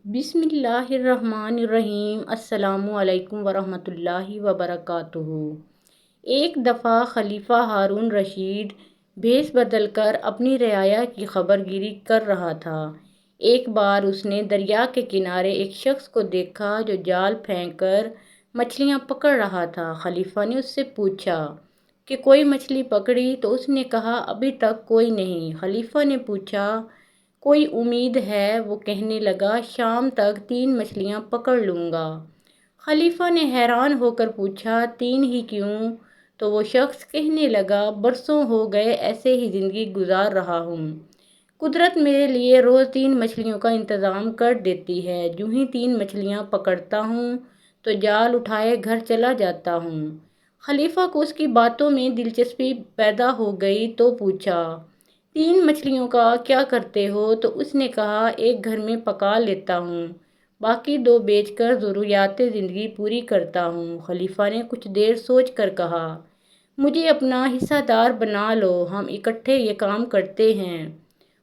بسم اللہ الرحمن الرحیم۔ السلام علیکم ورحمۃ اللہ وبرکاتہ۔ ایک دفعہ خلیفہ ہارون رشید بھیس بدل کر اپنی رعایا کی خبر گیری کر رہا تھا۔ ایک بار اس نے دریا کے کنارے ایک شخص کو دیکھا جو جال پھینک کر مچھلیاں پکڑ رہا تھا۔ خلیفہ نے اس سے پوچھا کہ کوئی مچھلی پکڑی؟ تو اس نے کہا ابھی تک کوئی نہیں۔ خلیفہ نے پوچھا کوئی امید ہے؟ وہ کہنے لگا شام تک 3 مچھلیاں پکڑ لوں گا۔ خلیفہ نے حیران ہو کر پوچھا 3 ہی کیوں؟ تو وہ شخص کہنے لگا برسوں ہو گئے ایسے ہی زندگی گزار رہا ہوں۔ قدرت میرے لیے روز 3 مچھلیوں کا انتظام کر دیتی ہے۔ جو ہی 3 مچھلیاں پکڑتا ہوں تو جال اٹھائے گھر چلا جاتا ہوں۔ خلیفہ کو اس کی باتوں میں دلچسپی پیدا ہو گئی تو پوچھا 3 مچھلیوں کا کیا کرتے ہو؟ تو اس نے کہا ایک گھر میں پکا لیتا ہوں، باقی 2 بیچ کر ضروریات زندگی پوری کرتا ہوں۔ خلیفہ نے کچھ دیر سوچ کر کہا مجھے اپنا حصہ دار بنا لو، ہم اکٹھے یہ کام کرتے ہیں۔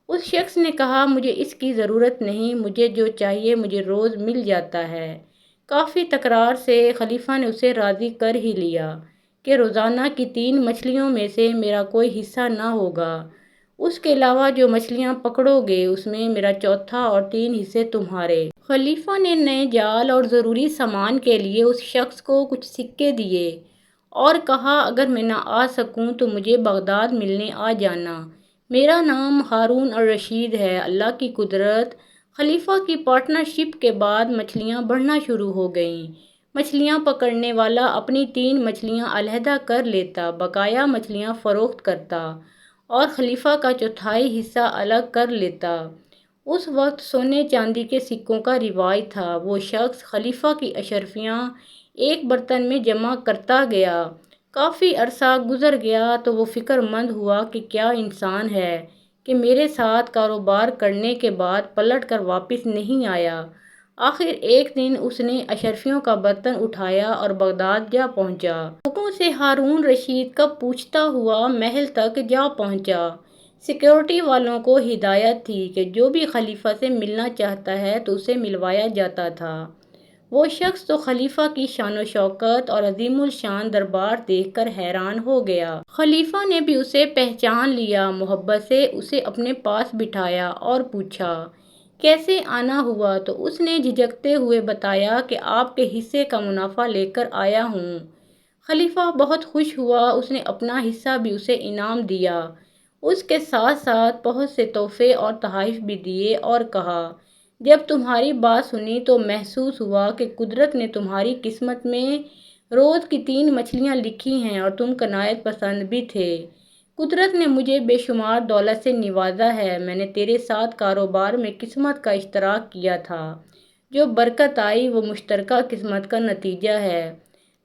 اس شخص نے کہا مجھے اس کی ضرورت نہیں، مجھے جو چاہیے مجھے روز مل جاتا ہے۔ کافی تکرار سے خلیفہ نے اسے راضی کر ہی لیا کہ روزانہ کی 3 مچھلیوں میں سے میرا کوئی حصہ نہ ہوگا۔ اس کے علاوہ جو مچھلیاں پکڑو گے اس میں میرا چوتھا اور 3 حصے تمہارے۔ خلیفہ نے نئے جال اور ضروری سامان کے لیے اس شخص کو کچھ سکے دیے اور کہا اگر میں نہ آ سکوں تو مجھے بغداد ملنے آ جانا، میرا نام ہارون الرشید ہے۔ اللہ کی قدرت، خلیفہ کی پارٹنرشپ کے بعد مچھلیاں بڑھنا شروع ہو گئیں۔ مچھلیاں پکڑنے والا اپنی 3 مچھلیاں علیحدہ کر لیتا، بقایا مچھلیاں فروخت کرتا اور خلیفہ کا چوتھائی حصہ الگ کر لیتا۔ اس وقت سونے چاندی کے سکوں کا رواج تھا۔ وہ شخص خلیفہ کی اشرفیاں ایک برتن میں جمع کرتا گیا۔ کافی عرصہ گزر گیا تو وہ فکر مند ہوا کہ کیا انسان ہے کہ میرے ساتھ کاروبار کرنے کے بعد پلٹ کر واپس نہیں آیا۔ آخر ایک دن اس نے اشرفیوں کا برتن اٹھایا اور بغداد جا پہنچا۔ لوگوں سے ہارون رشید کب پوچھتا ہوا محل تک جا پہنچا۔ سیکورٹی والوں کو ہدایت تھی کہ جو بھی خلیفہ سے ملنا چاہتا ہے تو اسے ملوایا جاتا تھا۔ وہ شخص تو خلیفہ کی شان و شوکت اور عظیم الشان دربار دیکھ کر حیران ہو گیا۔ خلیفہ نے بھی اسے پہچان لیا، محبت سے اسے اپنے پاس بٹھایا اور پوچھا کیسے آنا ہوا؟ تو اس نے جھجکتے ہوئے بتایا کہ آپ کے حصے کا منافع لے کر آیا ہوں۔ خلیفہ بہت خوش ہوا، اس نے اپنا حصہ بھی اسے انعام دیا۔ اس کے ساتھ ساتھ بہت سے تحفے اور تحائف بھی دیے اور کہا جب تمہاری بات سنی تو محسوس ہوا کہ قدرت نے تمہاری قسمت میں روز کی 3 مچھلیاں لکھی ہیں اور تم نہایت پسند بھی تھے۔ قدرت نے مجھے بے شمار دولت سے نوازا ہے۔ میں نے تیرے ساتھ کاروبار میں قسمت کا اشتراک کیا تھا، جو برکت آئی وہ مشترکہ قسمت کا نتیجہ ہے،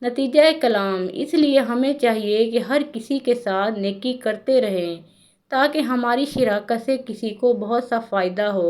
نتیجہ کلام۔ اس لیے ہمیں چاہیے کہ ہر کسی کے ساتھ نیکی کرتے رہیں تاکہ ہماری شراکت سے کسی کو بہت سا فائدہ ہو۔